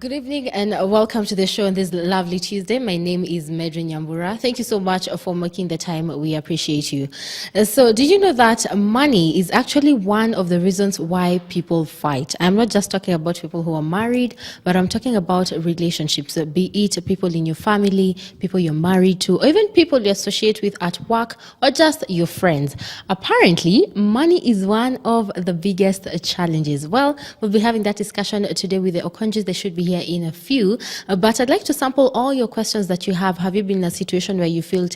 Good evening and welcome to the show on this lovely Tuesday. My name is Medrin Nyambura. Thank you so much for making the time. We appreciate you. So did you know that money is actually one of the reasons why people fight? I'm not just talking about people who are married, but I'm talking about relationships, be it people in your family, people you're married to, or even people you associate with at work, or just your friends. Apparently, money is one of the biggest challenges. Well, we'll be having that discussion today with the Okonjis. They should be here in a few, but I'd like to sample all your questions that you have. Have you been in a situation where you feel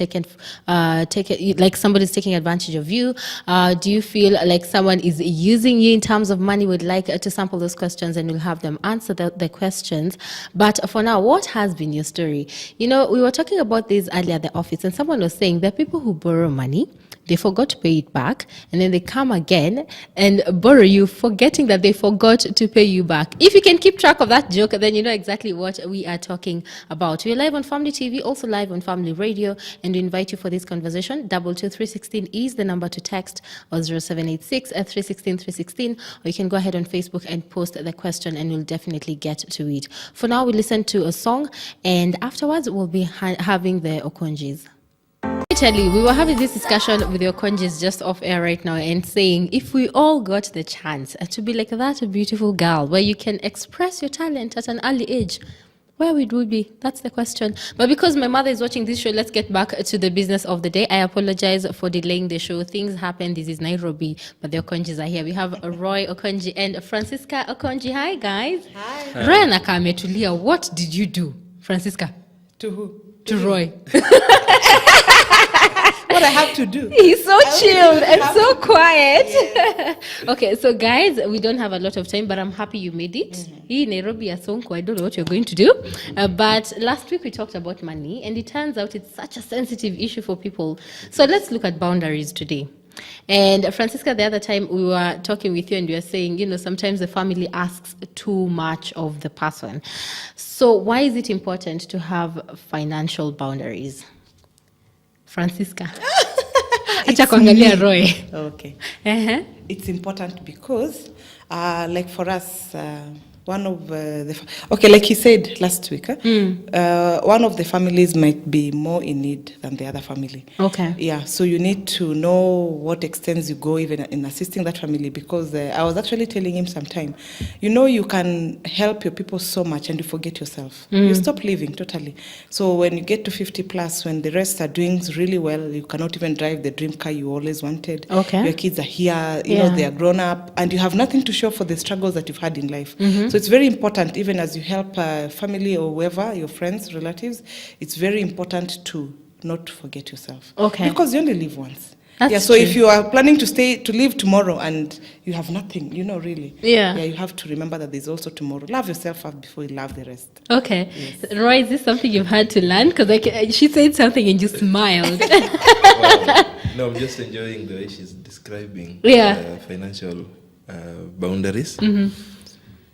like somebody's taking advantage of you? Do you feel like someone is using you in terms of money? We'd like to sample those questions and we'll have them answer the questions. But for now, what has been your story? You know, we were talking about this earlier at the office, and someone was saying there are people who borrow money, they forgot to pay it back, and then they come again and borrow you, forgetting that they forgot to pay you back. If you can keep track of that joke, then you know exactly what we are talking about. We're live on Family TV, also live on Family Radio, and we invite you for this conversation. 22316 is the number to text, or 0786 316 316, or you can go ahead on Facebook and post the question, and we'll definitely get to it. For now, we listen to a song, and afterwards, we'll be having the Okonjis. Italy, we were having this discussion with your Okonjis just off air right now and saying if we all got the chance to be like that beautiful girl where you can express your talent at an early age, where would we be? That's the question. But because my mother is watching this show, let's get back to the business of the day. I apologize for delaying the show. Things happen. This is Nairobi, but the Okonjis are here. We have Roy Okonji and Francisca Okonji. Hi, guys. Hi. Roy Nakametulia, what did you do, Francisca? To who? To Roy. What I have to do. He's so chilled and so quiet. Yes. Okay, so guys, we don't have a lot of time, but I'm happy you made it. In Nairobi ya Sonko, I don't know what you're going to do. But last week we talked about money, and it turns out it's such a sensitive issue for people. So let's look at boundaries today. And Francisca, the other time we were talking with you and you were saying, you know, sometimes the family asks too much of the person. So why is it important to have financial boundaries? Francisca. Acha kuangalia Roy. Okay. Uh-huh. It's important because, like for us, one of like he said last week, one of the families might be more in need than the other family. Okay. Yeah, so you need to know what extents you go even in assisting that family, because I was actually telling him sometime, you know, you can help your people so much and you forget yourself. You stop living totally. So when you get to 50 plus, when the rest are doing really well, you cannot even drive the dream car you always wanted. Okay. Your kids are here, you know, they are grown up, and you have nothing to show for the struggles that you've had in life. So it's very important, even as you help family or whoever, your friends, relatives, it's very important to not forget yourself. Okay. Because you only live once. That's so true. if you are planning to live tomorrow and you have nothing, you know, really. Yeah. You have to remember that there's also tomorrow. Love yourself up before you love the rest. Okay. Yes. Roy, is this something you've had to learn? Because she said something and you smiled. No, I'm just enjoying the way she's describing financial boundaries.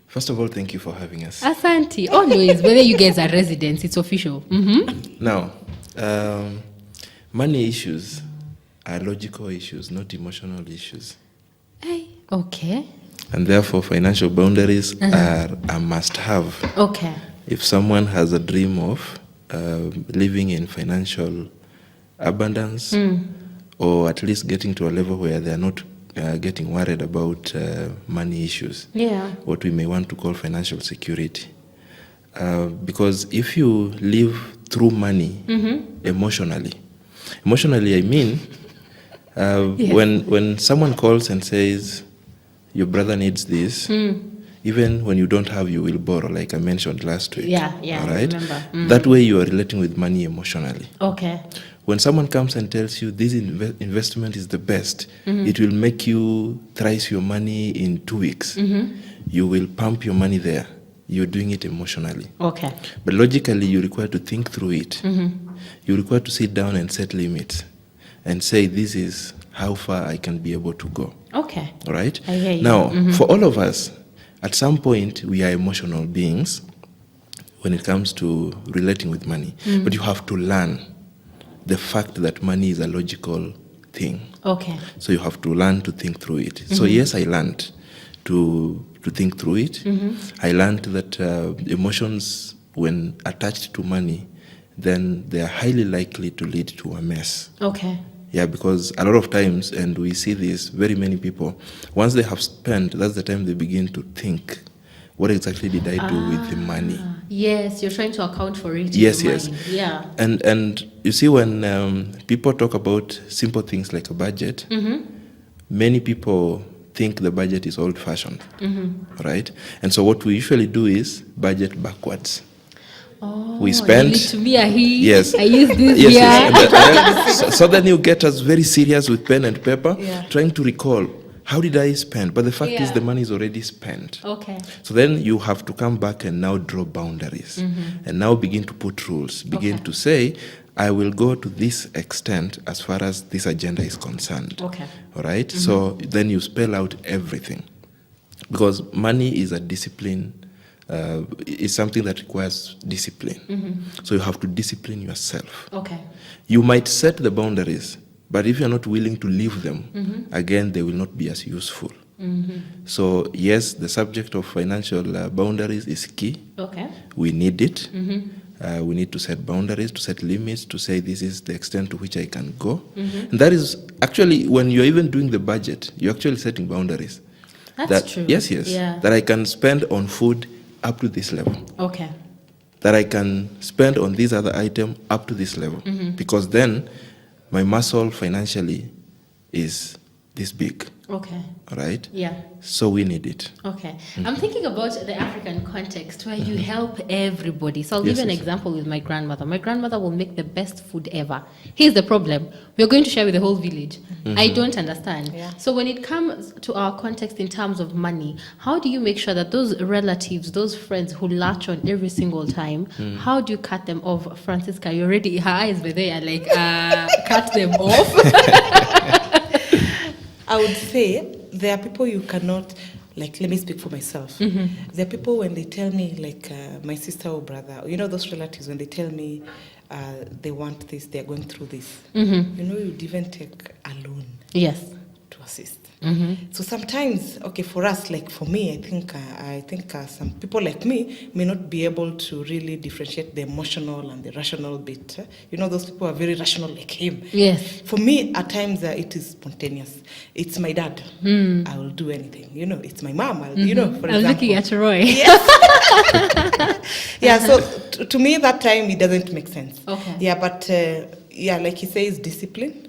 First of all, thank you for having us. Asante. Always, whether you guys are residents, it's official. Now, money issues are logical issues, not emotional issues. Hey. Okay. And therefore, financial boundaries are a must-have. Okay. If someone has a dream of living in financial abundance, or at least getting to a level where they are not getting worried about money issues, what we may want to call financial security. Because if you live through money emotionally I mean, when someone calls and says, your brother needs this, even when you don't have, you will borrow, like I mentioned last week. Yeah, all right? I remember. That way you are relating with money emotionally. Okay. When someone comes and tells you this investment is the best, it will make you thrice your money in 2 weeks. You will pump your money there. You're doing it emotionally. Okay. But logically, you're required to think through it. You're required to sit down and set limits and say, this is how far I can be able to go. Okay. All right? I hear you. Now, for all of us, at some point, we are emotional beings when it comes to relating with money. But you have to learn the fact that money is a logical thing. Okay. So you have to learn to think through it. So yes, I learned to think through it. I learned that emotions, when attached to money, then they are highly likely to lead to a mess. Okay. Yeah, because a lot of times, and we see this, very many people, once they have spent, that's the time they begin to think, what exactly did I do with the money? Yes, you're trying to account for it. Yes, in your yes. mind. Yeah. And you see, when people talk about simple things like a budget, many people think the budget is old-fashioned, right? And so what we usually do is budget backwards. Oh, We spend- you need to be a he. Yes. I use this. Yes, yeah. yes. And so then you get us very serious with pen and paper, Yeah. trying to recall, how did I spend? But the fact is Yeah. the money is already spent. Okay. So then you have to come back and now draw boundaries and now begin to put rules, begin Okay. to say, I will go to this extent as far as this agenda is concerned. Okay. All right? So then you spell out everything. Because money is a discipline, it's something that requires discipline. So you have to discipline yourself. Okay. You might set the boundaries, but if you're not willing to leave them, again, they will not be as useful. So yes, the subject of financial boundaries is key. Okay. We need it. We need to set boundaries, to set limits, to say this is the extent to which I can go. And that is actually, when you're even doing the budget, you're actually setting boundaries. That's true. Yes, yes. Yeah. That I can spend on food up to this level. Okay. That I can spend on this other item up to this level. Because then my muscle financially is this big. Okay. All right? Yeah. So we need it. Okay. I'm thinking about the African context where you help everybody. So I'll give Yes, you an yes. example with my grandmother. My grandmother will make the best food ever. Here's the problem. We're going to share with the whole village. I don't understand. Yeah. So when it comes to our context in terms of money, how do you make sure that those relatives, those friends who latch on every single time, how do you cut them off? Francisca, you already, her eyes were there, like, cut them off. I would say there are people you cannot, like, let me speak for myself. There are people when they tell me, like my sister or brother, you know, those relatives, when they tell me they want this, they're going through this, you know, you'd even take a loan Yes. to assist. So sometimes, okay, for us, like for me, I think some people like me may not be able to really differentiate the emotional and the rational bit. You know, those people are very rational like him. Yes. For me, at times it is spontaneous. It's my dad. I will do anything. You know, it's my mom. You know, for I'm example. looking at Roy. Yeah, so to me, that time it doesn't make sense. Okay. Yeah, but yeah, like he says, discipline.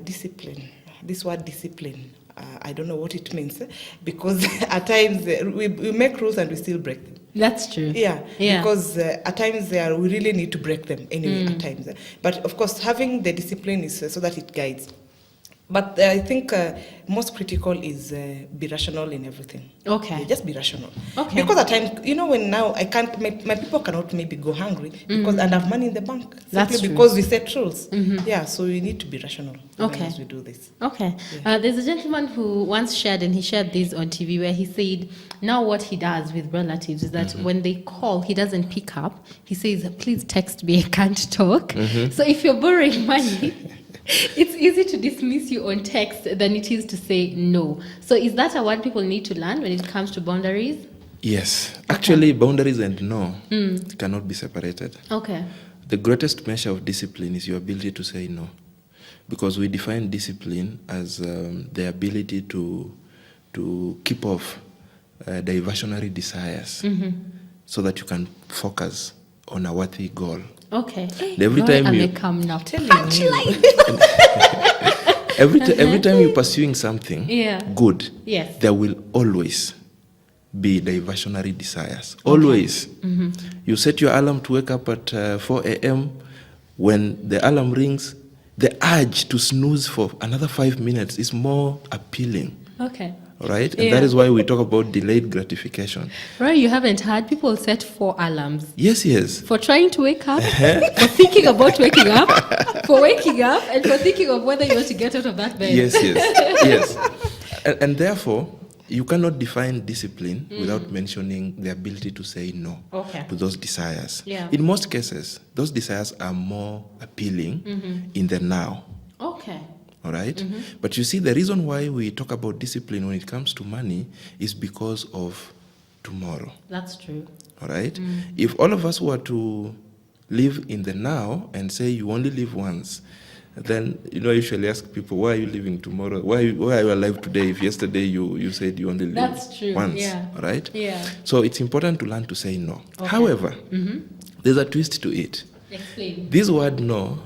Discipline. This word discipline. I don't know what it means because at times we make rules and we still break them. That's true. Yeah, Yeah. because at times we really need to break them anyway. At times, but of course, having the discipline is so that it guides. But I think most critical is be rational in everything. Okay. Yeah, just be rational. Okay. Because at times, you know, when now I can't, my people cannot maybe go hungry because and have money in the bank. That's Simply true. because we set rules. Yeah, so we need to be rational Okay. as we do this. Okay. There's a gentleman who once shared, and he shared this on TV, where he said, now what he does with relatives is that when they call, he doesn't pick up. He says, please text me, I can't talk. So if you're borrowing money, it's easy to dismiss you on text than it is to say no. So is that a word people need to learn when it comes to boundaries? Yes. Actually, boundaries and no cannot be separated. Okay. The greatest measure of discipline is your ability to say no. Because we define discipline as the ability to keep off diversionary desires so that you can focus on a worthy goal. Okay. Every Roy time you- amekam now. Telling you. Every time you're pursuing something Yeah. good, Yes. there will always be diversionary desires. Always. You set your alarm to wake up at 4 a.m. When the alarm rings, the urge to snooze for another 5 minutes is more appealing. Okay. All right? And Yeah. that is why we talk about delayed gratification. Roy, you haven't heard people set 4 alarms. Yes, yes. For trying to wake up, for thinking about waking up, for waking up, and for thinking of whether you want to get out of that bed. Yes, yes, yes. And therefore, you cannot define discipline without mentioning the ability to say no Okay. to those desires. Yeah. In most cases, those desires are more appealing in the now. Okay. All right? But you see, the reason why we talk about discipline when it comes to money is because of tomorrow. That's true. All right? If all of us were to live in the now and say you only live once, then, I usually ask people, why are you living tomorrow? Why are you alive today if yesterday you said you only live That's true, once? yeah. All right? Yeah. So it's important to learn to say no. Okay. However, there's a twist to it. Explain. This word no,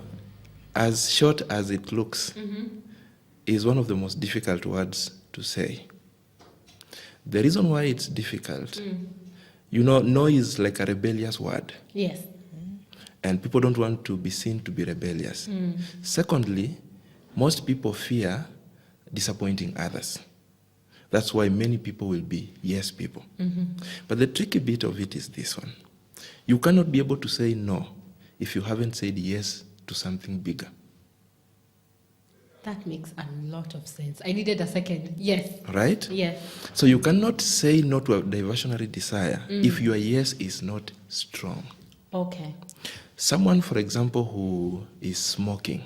as short as it looks, is one of the most difficult words to say. The reason why it's difficult, no is like a rebellious word. Yes. And people don't want to be seen to be rebellious. Secondly, most people fear disappointing others. That's why many people will be yes people. But the tricky bit of it is this one. You cannot be able to say no if you haven't said yes to something bigger. That makes a lot of sense. I needed a second. Yes. Right? Yes. So you cannot say no to a diversionary desire if your yes is not strong. Okay. Someone, for example, who is smoking,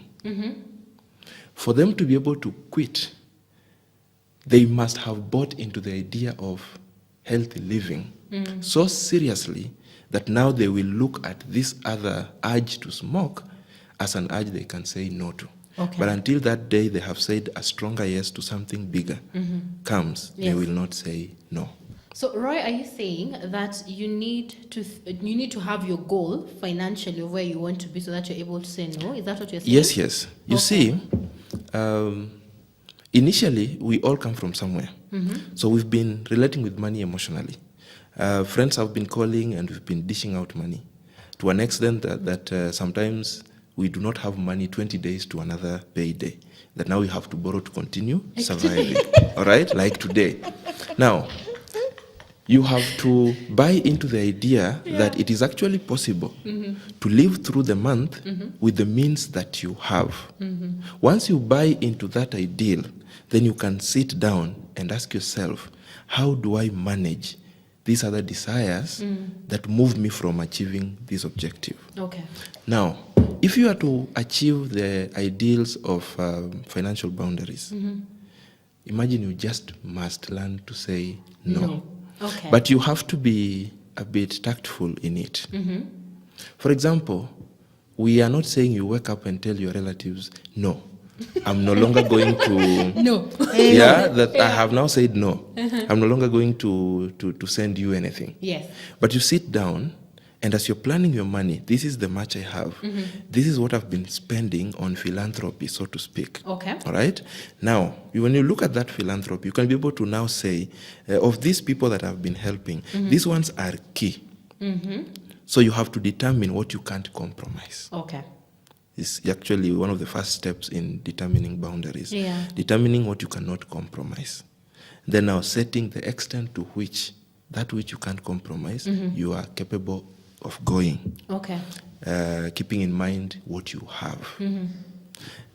for them to be able to quit, they must have bought into the idea of healthy living so seriously that now they will look at this other urge to smoke as an urge they can say no to. Okay. But until that day they have said a stronger yes to something bigger comes, they Yes. will not say no. So, Roy, are you saying that you need to have your goal financially of where you want to be so that you're able to say no? Is that what you're saying? Yes. You see, initially, we all come from somewhere. So we've been relating with money emotionally. Friends have been calling and we've been dishing out money to an extent that sometimes we do not have money 20 days to another payday, that now we have to borrow to continue surviving. All right? Like today. Now, you have to buy into the idea that it is actually possible to live through the month with the means that you have. Once you buy into that ideal, then you can sit down and ask yourself, how do I manage these other desires that move me from achieving this objective? Okay. Now, if you are to achieve the ideals of financial boundaries, imagine you just must learn to say no. Okay. But you have to be a bit tactful in it. For example, we are not saying you wake up and tell your relatives, no, I'm no longer going to... No. I have now said no. I'm no longer going to send you anything. Yes. But you sit down, and as you're planning your money, this is the much I have. This is what I've been spending on philanthropy, so to speak. Okay. All right? Now, when you look at that philanthropy, you can be able to now say, of these people that I've been helping, these ones are key. So you have to determine what you can't compromise. Okay. It's actually one of the first steps in determining boundaries. Yeah. Determining what you cannot compromise. Then now setting the extent to which that which you can't compromise, you are capable of going. Okay. Keeping in mind what you have.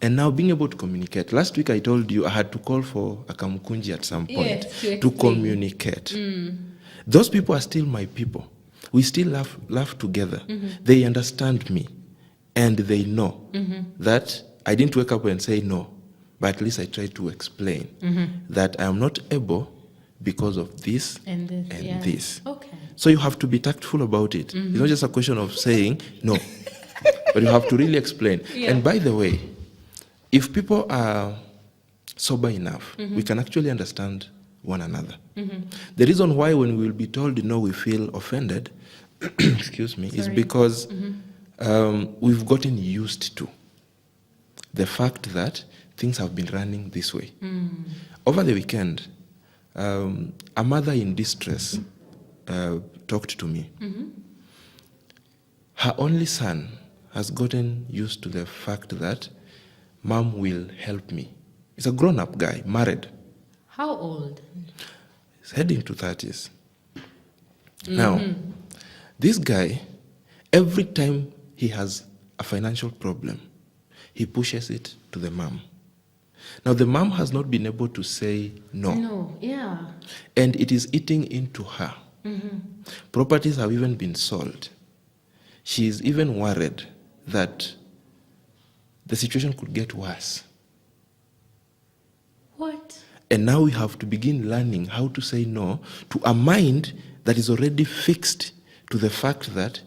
And now being able to communicate. Last week I told you I had to call for a kamukunji at some point Yes, to to explain. communicate. Those people are still my people. We still laugh together. They understand me. And they know that I didn't wake up and say no, but at least I tried to explain that I am not able because of this And this. Okay. So you have to be tactful about it. It's not just a question of saying no, but you have to really explain. Yeah. And by the way, if people are sober enough, we can actually understand one another. The reason why when we will be told no, we feel offended, excuse me, is because we've gotten used to the fact that things have been running this way. Over the weekend, a mother in distress talked to me. Her only son has gotten used to the fact that mom will help me. He's a grown-up guy, married. How old? He's heading to 30s. Now, this guy, every time he has a financial problem, he pushes it to the mom. Now, the mom has not been able to say no. No. Yeah. And it is eating into her. Properties have even been sold. She is even worried that the situation could get worse. What? And now we have to begin learning how to say no to a mind that is already fixed to the fact that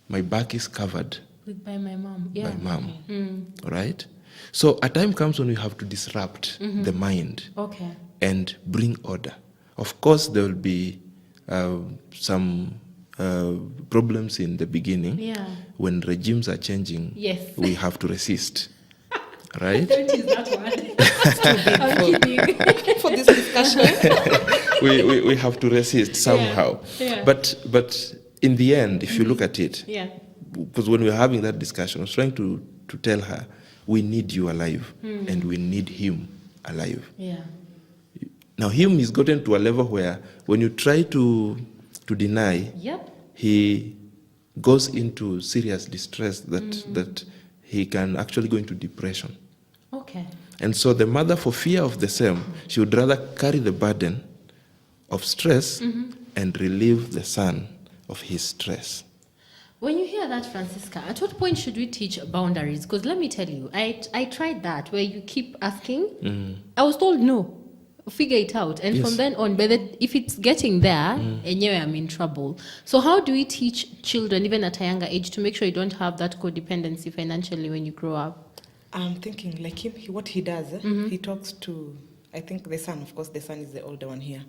my back is covered By my mom. Yeah. by mom. All right? So a time comes when we have to disrupt the mind Okay. and bring order. Of course, there will be some problems in the beginning. Yeah. When regimes are changing, Yes. we have to resist. Right? Don't use that word. I'm kidding. For this discussion. we have to resist somehow. Yeah. But in the end, if you look at it, Yeah. because when we were having that discussion, I was trying to tell her, we need you alive and we need him alive. Yeah. Now, him is gotten to a level where when you try to deny, Yep. he goes into serious distress that he can actually go into depression. Okay. And so the mother, for fear of the same, she would rather carry the burden of stress and relieve the son of his stress. When you hear that, Francisca, at what point should we teach boundaries? Because let me tell you, I tried that where you keep asking. I was told no, figure it out. And Yes. from then on, but if it's getting there, anyway, I'm in trouble. So how do we teach children, even at a younger age, to make sure you don't have that codependency financially when you grow up? I'm thinking, like him, what he does, he talks to, I think the son, of course, the son is the older one here.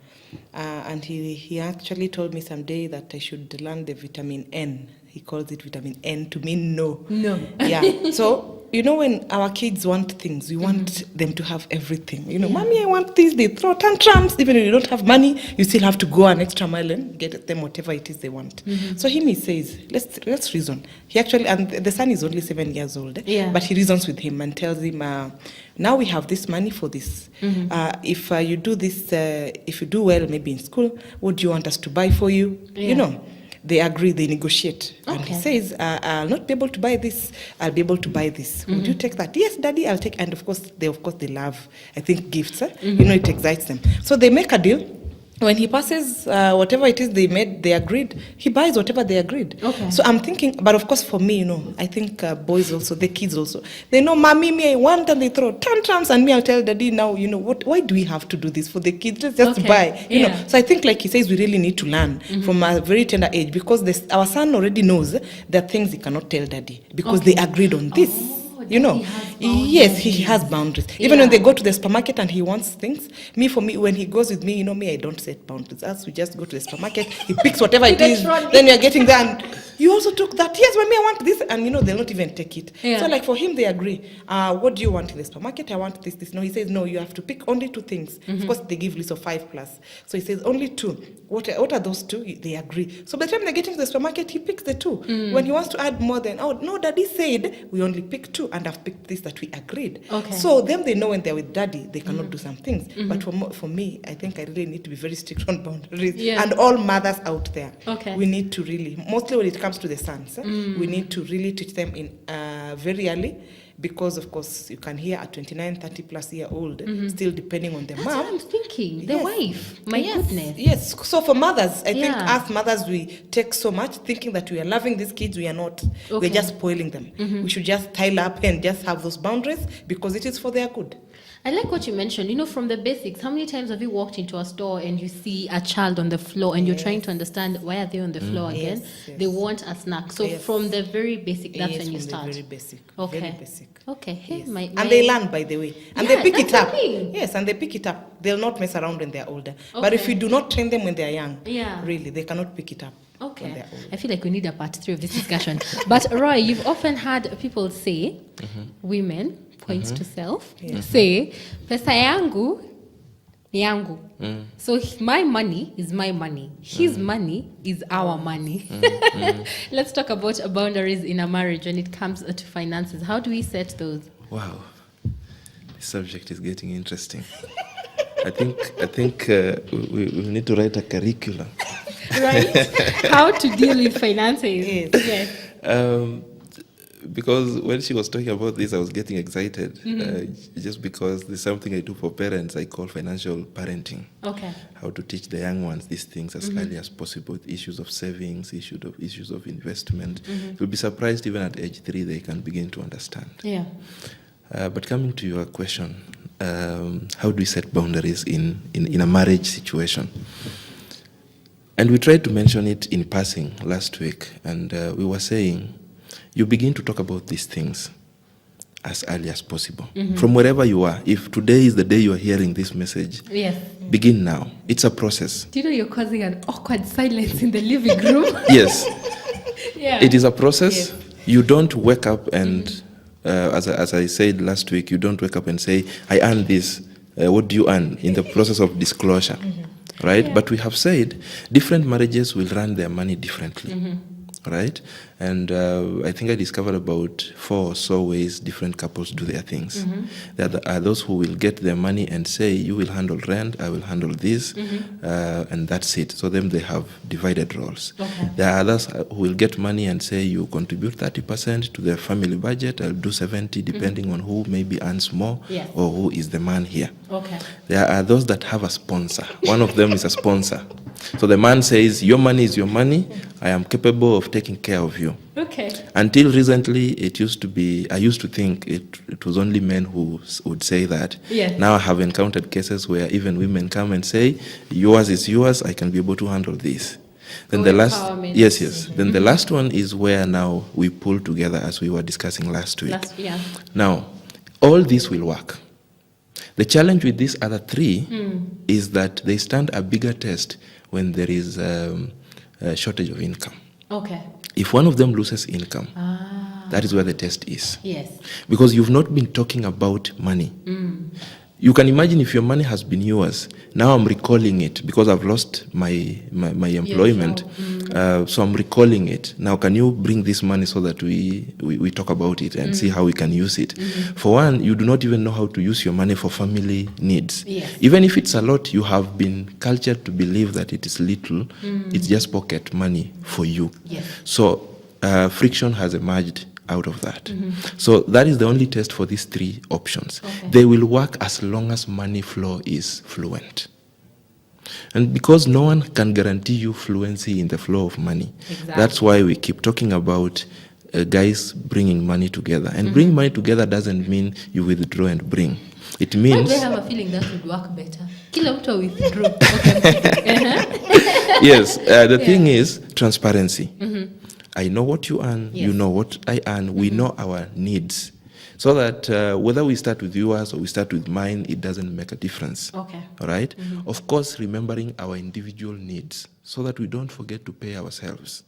And he actually told me someday that I should learn the vitamin N. He calls it vitamin N to mean no. No. Yeah. So, you know, when our kids want things, we want them to have everything. You know, Mommy, I want this. They throw tantrums. Even if you don't have money, you still have to go an extra mile and get them whatever it is they want. So he says, let's reason. He actually, and the son is only 7 years old, Yeah. but he reasons with him and tells him, now we have this money for this. If you do this, if you do well, maybe in school, what do you want us to buy for you? Yeah. You know. They agree, they negotiate. And he Okay. says, I'll not be able to buy this, I'll be able to buy this. Would you take that? Yes, Daddy, I'll take. And of course, they love, I think, gifts. You know, it excites them. So they make a deal. When he passes whatever it is they agreed, he buys whatever they agreed. Okay. So I'm thinking, but of course for me, you know, I think boys also, the kids also, they know, Mommy, me, I want, and they throw tantrums, and me, I'll tell Daddy, now, you know, why do we have to do this for the kids? Let's just Okay. buy, you know. Yeah. So I think, like he says, we really need to learn from a very tender age, because our son already knows there are things he cannot tell Daddy, because Okay. they agreed on this. You know, Daddy has boundaries. yes, he has boundaries. Even Yeah. when they go to the supermarket and he wants things, for me, when he goes with me, you know me, I don't set boundaries. As we just go to the supermarket, he picks whatever it is. Electronic. Then we are getting there, and you also took that. Yes, when me, I want this, and you know they'll not even take it. Yeah. So like for him, they agree. What do you want in the supermarket? I want this. No, he says no. You have to pick only 2 things. Of course, they give list of 5 plus. So he says only 2. What are those 2? They agree. So by the time they get into the supermarket, he picks the 2. When he wants to add more, then no, Daddy said we only pick 2, and I've picked this that we agreed. Okay. So them, they know when they're with Daddy, they cannot do some things. But for me, I think I really need to be very strict on boundaries. Yeah. And all mothers out there, Okay. we need to really, mostly when it comes to the sons, we need to really teach them in very early. Because of course you can hear a 29, 30 plus year old still depending on the That's what I'm mom. thinking. The Yes. wife. My Yes, goodness. Yes. So for mothers, I think Yeah. us mothers, we take so much thinking that we are loving these kids. We are not. Okay. We're just spoiling them. We should just tile up and just have those boundaries because it is for their good. I like what you mentioned, you know, from the basics. How many times have you walked into a store and you see a child on the floor and you're trying to understand why are they on the floor again? Yes. They want a snack. So Yes. from the very basic, that's Yes, when you from the start. very basic. Okay. Very basic. Okay. Hey, Yes. my, And they learn, by the way. And Yeah, they pick it that's up. the thing. Yes, and they pick it up. They'll not mess around when they're older. But if Okay. you do not train them when they're young, Yeah. really, they cannot pick it up. When Okay. they're older. I feel like we need a part 3 of this discussion. But Roy, you've often had people say, women, points to self, say, pesa yangu ni yangu. So my money is my money. His money is our money. Let's talk about boundaries in a marriage when it comes to finances. How do we set those? Wow, this subject is getting interesting. I think we need to write a curriculum. Right? How to deal with finances. Yes. Yes. Because when she was talking about this, I was getting excited. Just because there's something I do for parents, I call financial parenting. Okay. How to teach the young ones these things as early as possible. Issues of savings, issues of investment. You'll be surprised even at age 3 they can begin to understand. Yeah. But coming to your question, how do we set boundaries in a marriage situation. And we tried to mention it in passing last week, and we were saying, you begin to talk about these things as early as possible. From wherever you are. If today is the day you are hearing this message, Yes. begin now. It's a process. Do you know you're causing an awkward silence in the living room? Yes. Yeah. It is a process. Yes. You don't wake up and, as I said last week, you don't wake up and say, I earn this. What do you earn? In the process of disclosure. Right? Yeah. But we have said different marriages will run their money differently. Right? And I think I discovered about 4 or so ways different couples do their things. There are those who will get their money and say, you will handle rent, I will handle this, and that's it. So then they have divided roles. Okay. There are others who will get money and say, you contribute 30% to their family budget, I'll do 70, depending on who maybe earns more Yes. or who is the man here. Okay. There are those that have a sponsor. One of them is a sponsor. So the man says, your money is your money. I am capable of taking care of you. Okay. Until recently, it used to be, I used to think it was only men who would say that. Yes. Now I have encountered cases where even women come and say, yours is yours, I can be able to handle this. Then the last, Co-empowerment. yes. Then the last one is where now we pull together, as we were discussing last week. Yeah. Now, all this will work. The challenge with these other 3 is that they stand a bigger test when there is a shortage of income. Okay. If one of them loses income, that is where the test is. Yes. Because you've not been talking about money. You can imagine if your money has been yours, now I'm recalling it because I've lost my employment. So I'm recalling it. Now, can you bring this money so that we talk about it and see how we can use it? For one, you do not even know how to use your money for family needs. Yes. Even if it's a lot, you have been cultured to believe that it is little. It's just pocket money for you. Yes. So friction has emerged out of that. So that is the only test for these 3 options. Okay. They will work as long as money flow is fluent. And because no one can guarantee you fluency in the flow of money, Exactly. that's why we keep talking about guys bringing money together. And bringing money together doesn't mean you withdraw and bring. It Why means... do I have a feeling that would work better? Kila mtu withdraw. Okay. Yes, the thing is transparency. I know what you earn, Yes. you know what I earn, we know our needs. So that whether we start with yours or we start with mine, it doesn't make a difference. Okay. All right? Of course, remembering our individual needs so that we don't forget to pay ourselves.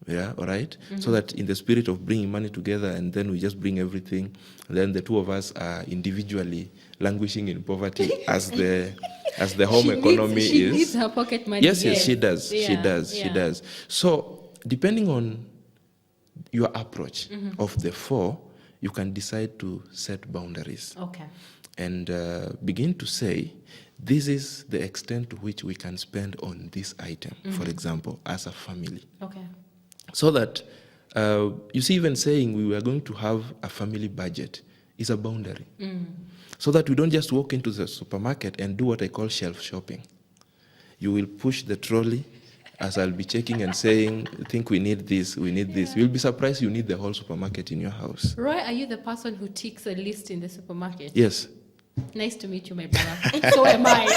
Yeah, all right? So that in the spirit of bringing money together and then we just bring everything, and then the 2 of us are individually languishing in poverty as the home economy she is. needs her pocket money. Yes, she does. She Yeah, does. yeah. She does. So, depending on your approach of the 4, you can decide to set boundaries Okay. and begin to say, this is the extent to which we can spend on this item, for example, as a family. Okay. So that, you see, even saying we were going to have a family budget is a boundary. So that we don't just walk into the supermarket and do what I call shelf shopping. You will push the trolley, as I'll be checking and saying, I think we need this, we need this. You'll be surprised you need the whole supermarket in your house. Roy, are you the person who ticks a list in the supermarket? Yes. Nice to meet you, my brother. So am I.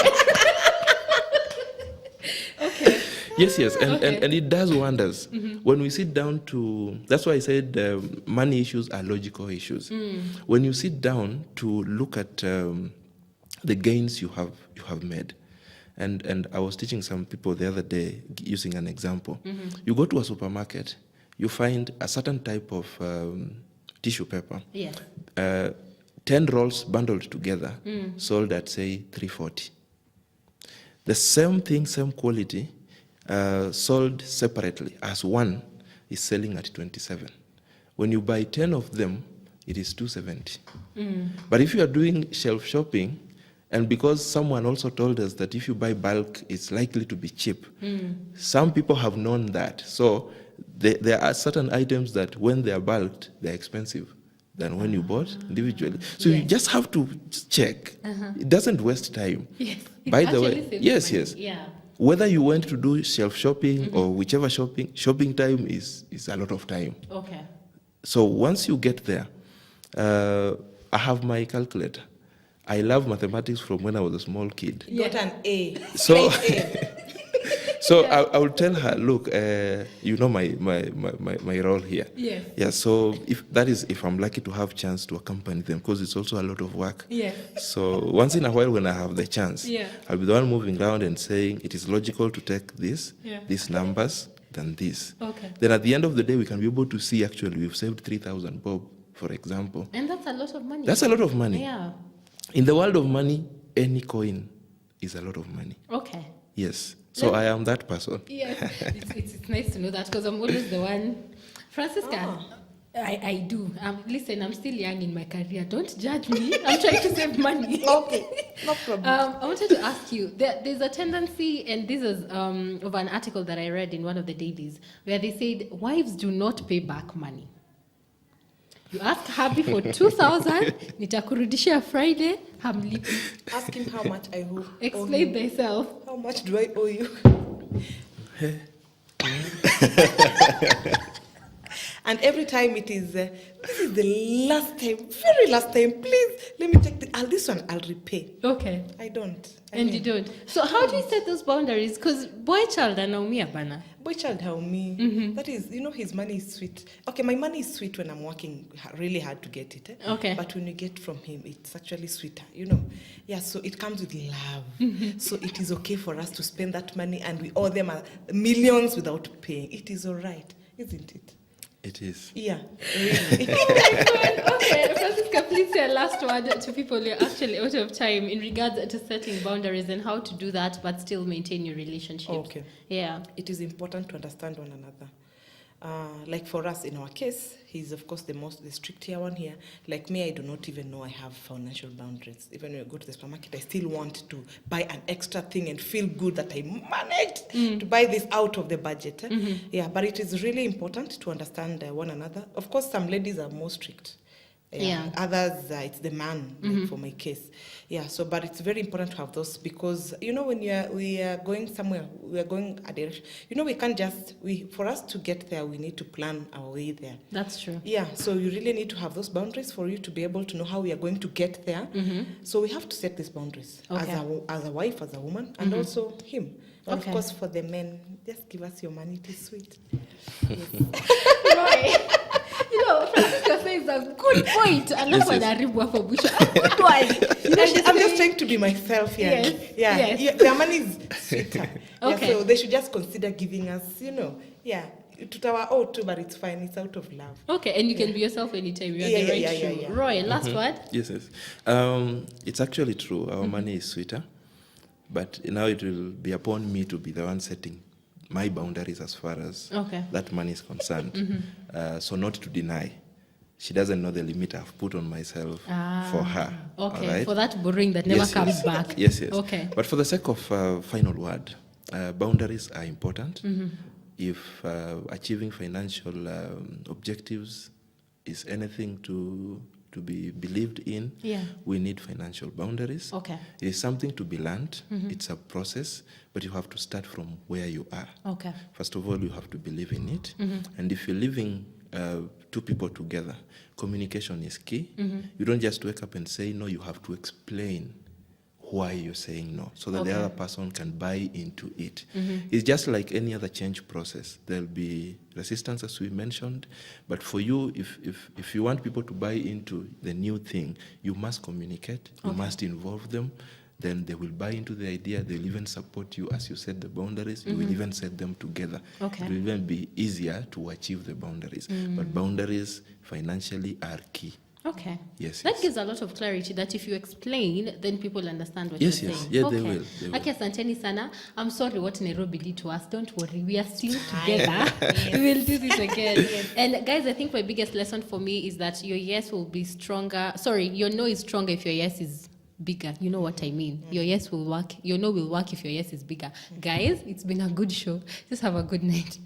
Okay. Yes, and, Okay. and it does wonders. When we sit down to, that's why I said money issues are logical issues. When you sit down to look at the gains you have made, and I was teaching some people the other day using an example. You go to a supermarket, you find a certain type of tissue paper. Yes. 10 rolls bundled together, sold at, say, 340. The same thing, same quality, sold separately as one is selling at 27. When you buy 10 of them, it is 270. But if you are doing shelf shopping, and because someone also told us that if you buy bulk, it's likely to be cheap, some people have known that. So there are certain items that when they are bulked, they're expensive than when you bought individually. So you just have to check. It doesn't waste time. Yes. It By the actually way, saves yes. money. Yeah. Whether you went to do shelf shopping or whichever shopping time is a lot of time. Okay. So once you get there, I have my calculator. I love mathematics from when I was a small kid. Got an A. So, Straight A. so I will tell her, look, you know my role here. Yes. Yeah. So if I'm lucky to have chance to accompany them, because it's also a lot of work. Yes. So once in a while, when I have the chance, Yeah. I'll be the one moving around and saying it is logical to take this, Yeah. these numbers, than this. Okay. Then at the end of the day, we can be able to see actually we've saved 3,000 bob, for example. And that's a lot of money. That's a lot of money. Yeah. In the world of money, any coin is a lot of money. Okay. Yes. So I am that person. Yes, it's nice to know that because I'm always the one. Francisca, I do. Listen, I'm still young in my career. Don't judge me. I'm trying to save money. Okay, no problem. I wanted to ask you, there's a tendency, and this is of an article that I read in one of the dailies, where they said wives do not pay back money. You ask hubby for 2,000, nitakurudishia Friday, hamlipi. Ask him how much I owe. Explain thyself. How much do I owe you? And every time it is, this is the last time, very last time, please, let me take this one, I'll repay. Okay. I don't. And you don't. So how do you set those boundaries? Because boy child anaumia bana. Boy child, how me? That is, his money is sweet. Okay, my money is sweet when I'm working really hard to get it. Okay. But when you get from him, it's actually sweeter, Yeah, so it comes with love. So it is okay for us to spend that money and we owe them millions without paying. It is all right, isn't it? It is. Yeah, really. Okay, Francisca, please say a last word to people. You're actually out of time in regards to setting boundaries and how to do that but still maintain your relationship. Okay. Yeah. It is important to understand one another. Like for us, in our case, he's of course the stricter one here. Like me, I do not even know I have financial boundaries. Even when I go to the supermarket, I still want to buy an extra thing and feel good that I managed to buy this out of the budget. Yeah, but it is really important to understand one another. Of course, some ladies are more strict. Yeah. Others, it's the man, like for my case. Yeah, so, but it's very important to have those because, when we are going somewhere, we are going a direction, we can't just, for us to get there, we need to plan our way there. That's true. Yeah, so you really need to have those boundaries for you to be able to know how we are going to get there. So we have to set these boundaries as a wife, as a woman, and also him. And Okay. of course, for the men, just give us your money, it is sweet. Right. Francisca says a good point. Alafu anaharibu hapo mwisho. A good one. I'm just trying to be myself here. Yes, Yeah. yes. Yeah, their money is sweeter. Okay. Yeah, so they should just consider giving us, tutawa owe too, but it's fine. It's out of love. Okay, and you can be yourself anytime. You're Yeah, the right yeah, shoe. yeah. Roy, last word? Yes. It's actually true. Our money is sweeter. But now it will be upon me to be the one setting my boundaries as far as that money is concerned. So not to deny. She doesn't know the limit I've put on myself for her. Okay, all right? for that borrowing that never comes back. Yes. Okay. But for the sake of final word, boundaries are important. If achieving financial objectives is anything to be believed in, we need financial boundaries. Okay. It is something to be learned. It's a process, but you have to start from where you are. Okay. First of all, you have to believe in it. And if you're living two people together, communication is key. You don't just wake up and say no, you have to explain why you're saying no, so that the other person can buy into it. It's just like any other change process. There'll be resistance, as we mentioned, but for you, if you want people to buy into the new thing, you must communicate, you must involve them, then they will buy into the idea, they'll even support you as you set the boundaries, you will even set them together. Okay. It will even be easier to achieve the boundaries. But boundaries financially are key. Okay. Yes, That yes. gives a lot of clarity that if you explain, then people understand what Yes, you're yes. saying. Yeah, okay. they will. Okay, asanteni sana. I'm sorry what Nairobi did to us. Don't worry. We are still together. We'll do this again. And guys, I think my biggest lesson for me is that your yes will be stronger. Sorry, your no is stronger if your yes is bigger. You know what I mean? Your yes will work. Your no will work if your yes is bigger. Guys, it's been a good show. Just have a good night.